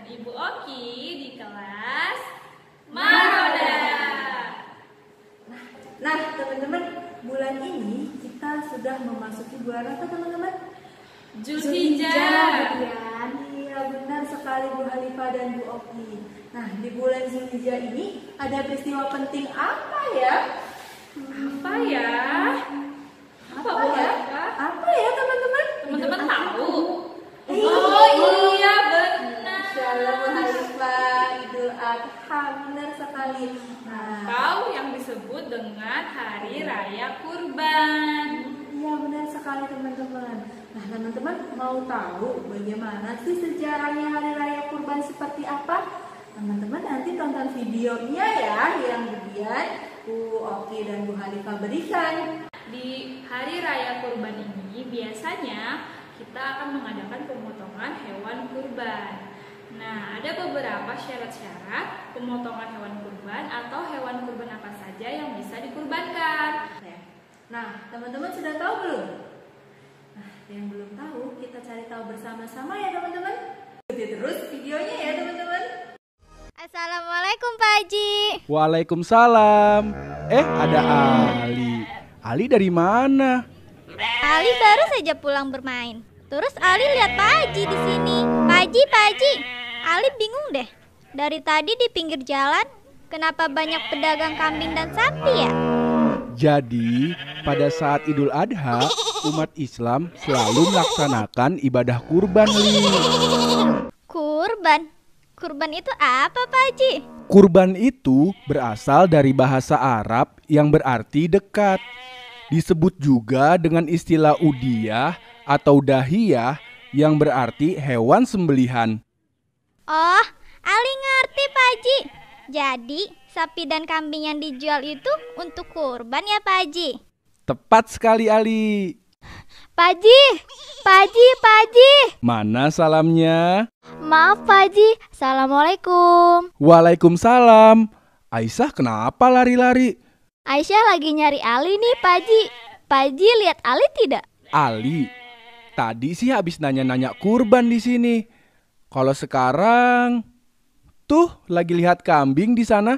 Ibu Oki di kelas Maroda. Nah, teman-teman, bulan ini kita sudah memasuki bulan apa, teman-teman? Zulhijjah. Iya, benar sekali Bu Halifah dan Bu Oki. Nah, di bulan Zulhijjah ini ada peristiwa penting apa ya? Apa ya? Apa Bu ya? Halifah? Apa ya, teman-teman? Teman-teman tahu? Iya. Oh iya benar. Insyaallah Bu Halifah, Idul Adha, benar sekali. Nah, Atau yang disebut dengan Hari Raya Kurban. iya benar sekali teman-teman. Nah, teman-teman mau tahu bagaimana sih sejarahnya Hari Raya Kurban seperti apa? Teman-teman nanti tonton videonya ya yang kemudian Bu Oki dan Bu Halifah berikan. Di Hari Raya Kurban ini biasanya kita akan mengadakan pemotongan hewan kurban. Nah, ada beberapa syarat-syarat pemotongan hewan kurban atau hewan kurban apa saja yang bisa dikurbankan. Nah, teman-teman sudah tahu belum? Nah, yang belum tahu kita cari tahu bersama-sama ya teman-teman. Ikuti terus videonya ya teman-teman. Assalamualaikum Pak Haji. Waalaikumsalam. Ada Ali. Ali dari mana? Ali baru saja pulang bermain. Terus Ali lihat Pak Haji di sini. Pak Haji. Ali bingung deh. Dari tadi di pinggir jalan, kenapa banyak pedagang kambing dan sapi ya? Jadi, pada saat Idul Adha, umat Islam selalu melaksanakan ibadah kurban, Li. Kurban? Kurban itu apa Pak Haji? Kurban itu berasal dari bahasa Arab yang berarti dekat. Disebut juga dengan istilah udiyah atau dahiyah yang berarti hewan sembelihan. Oh, Ali ngerti Pak Haji. Jadi, sapi dan kambing yang dijual itu untuk kurban ya Pak Haji? Tepat sekali, Ali. Pak Haji. Mana salamnya? Maaf Pak Haji, Assalamualaikum. Waalaikumsalam. Aisyah kenapa lari-lari? Aisyah lagi nyari Ali nih Pak Haji. Pak Haji lihat Ali tidak? Ali, tadi sih habis nanya-nanya kurban di sini. Kalau sekarang, tuh lagi lihat kambing di sana.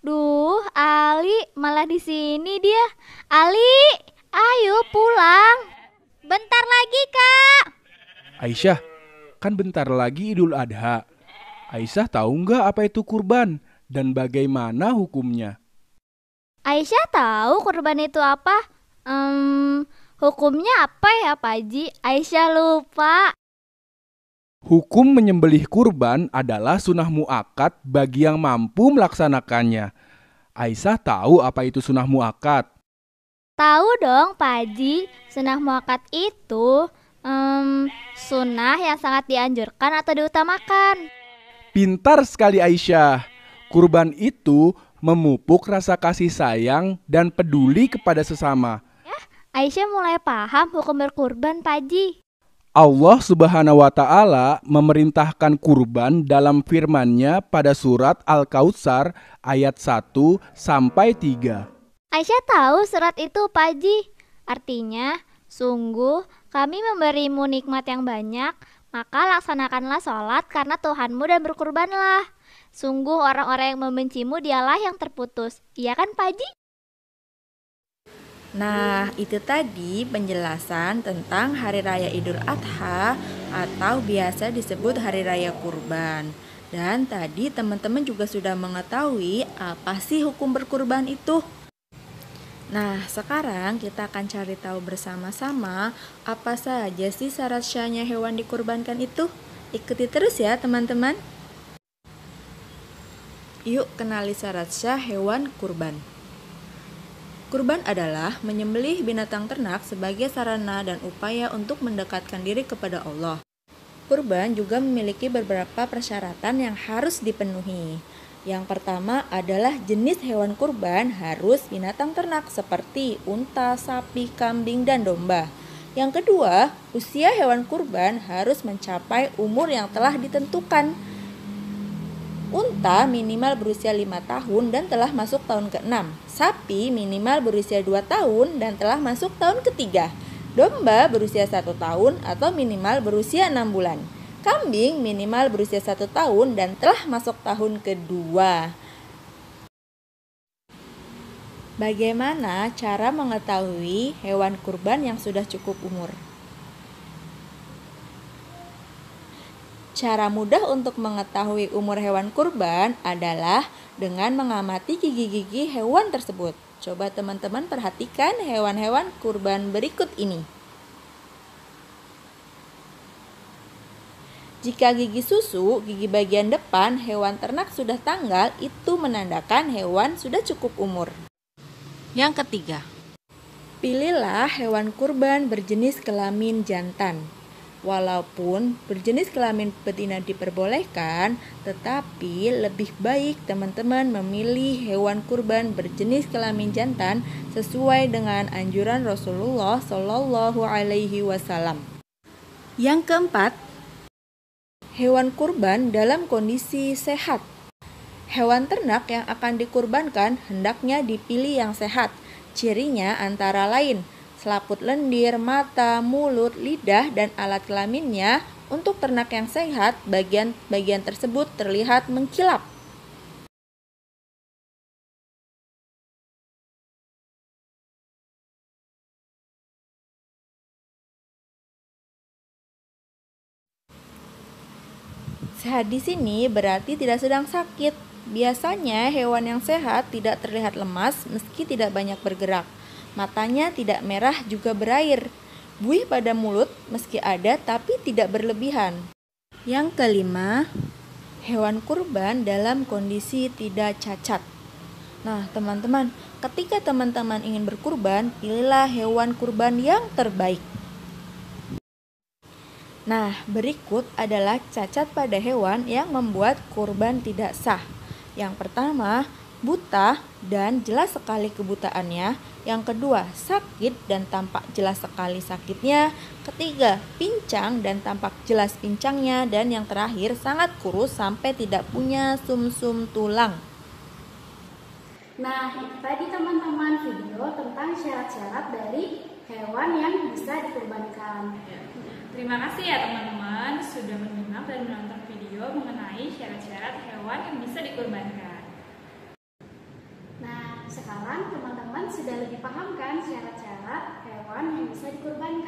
Duh, Ali malah di sini dia. Ali, ayo pulang. Bentar lagi Kak. Aisyah, kan bentar lagi Idul Adha. Aisyah tahu nggak apa itu kurban dan bagaimana hukumnya? Aisyah tahu kurban itu apa? Hukumnya apa ya Pak Haji? Aisyah lupa. Hukum menyembelih kurban adalah sunnah muakkad bagi yang mampu melaksanakannya. Aisyah tahu apa itu sunnah muakkad? Tahu dong Pak Haji, sunnah muakkad itu sunnah yang sangat dianjurkan atau diutamakan. Pintar sekali Aisyah. Kurban itu memupuk rasa kasih sayang dan peduli kepada sesama. Aisyah mulai paham hukum berkurban Pak Haji. Allah Subhanahu wa Ta'ala memerintahkan kurban dalam firman-Nya pada surat Al-Kautsar ayat 1 sampai 3. Aisyah tahu surat itu Pak Haji. Artinya, sungguh kami memberimu nikmat yang banyak, maka laksanakanlah sholat karena Tuhanmu dan berkurbanlah. Sungguh orang-orang yang membencimu dialah yang terputus. Iya kan Pak Haji? Nah, itu tadi penjelasan tentang Hari Raya Idul Adha atau biasa disebut Hari Raya Kurban. Dan tadi teman-teman juga sudah mengetahui apa sih hukum berkurban itu. Nah, sekarang kita akan cari tahu bersama-sama apa saja sih syarat syahnya hewan dikurbankan itu. Ikuti terus ya teman-teman. Yuk kenali syarat syah hewan kurban. Kurban adalah menyembelih binatang ternak sebagai sarana dan upaya untuk mendekatkan diri kepada Allah. Kurban juga memiliki beberapa persyaratan yang harus dipenuhi. Yang pertama adalah jenis hewan kurban harus binatang ternak seperti unta, sapi, kambing, dan domba. Yang kedua, usia hewan kurban harus mencapai umur yang telah ditentukan. Unta minimal berusia 5 tahun dan telah masuk tahun ke-6. Sapi minimal berusia 2 tahun dan telah masuk tahun ke-3. Domba berusia 1 tahun atau minimal berusia 6 bulan. Kambing minimal berusia 1 tahun dan telah masuk tahun kedua. Bagaimana cara mengetahui hewan kurban yang sudah cukup umur? Cara mudah untuk mengetahui umur hewan kurban adalah dengan mengamati gigi-gigi hewan tersebut. Coba teman-teman perhatikan hewan-hewan kurban berikut ini. Jika gigi susu, gigi bagian depan hewan ternak sudah tanggal, itu menandakan hewan sudah cukup umur. Yang ketiga, pilihlah hewan kurban berjenis kelamin jantan. Walaupun berjenis kelamin betina diperbolehkan, tetapi lebih baik teman-teman memilih hewan kurban berjenis kelamin jantan sesuai dengan anjuran Rasulullah Shallallahu Alaihi Wasallam. Yang keempat, hewan kurban dalam kondisi sehat. Hewan ternak yang akan dikurbankan hendaknya dipilih yang sehat. Cirinya antara lain selaput lendir, mata, mulut, lidah, dan alat kelaminnya. Untuk ternak yang sehat, bagian-bagian tersebut terlihat mengkilap. Sehat di sini berarti tidak sedang sakit. Biasanya hewan yang sehat tidak terlihat lemas meski tidak banyak bergerak. Matanya tidak merah juga berair. Buih pada mulut meski ada tapi tidak berlebihan. Yang kelima, hewan kurban dalam kondisi tidak cacat. Nah teman-teman, ketika teman-teman ingin berkurban, pilihlah hewan kurban yang terbaik. Nah, berikut adalah cacat pada hewan yang membuat kurban tidak sah. Yang pertama, buta dan jelas sekali kebutaannya. Yang kedua, sakit dan tampak jelas sekali sakitnya. Ketiga, pincang dan tampak jelas pincangnya. Dan yang terakhir, sangat kurus sampai tidak punya sumsum tulang. Nah, itu tadi teman-teman video tentang syarat-syarat dari hewan yang bisa dikurbankan. Terima kasih ya teman-teman sudah menyimak dan menonton video mengenai syarat-syarat hewan yang bisa dikurbankan. Nah, sekarang teman-teman sudah lebih paham kan syarat-syarat hewan yang bisa dikurbankan?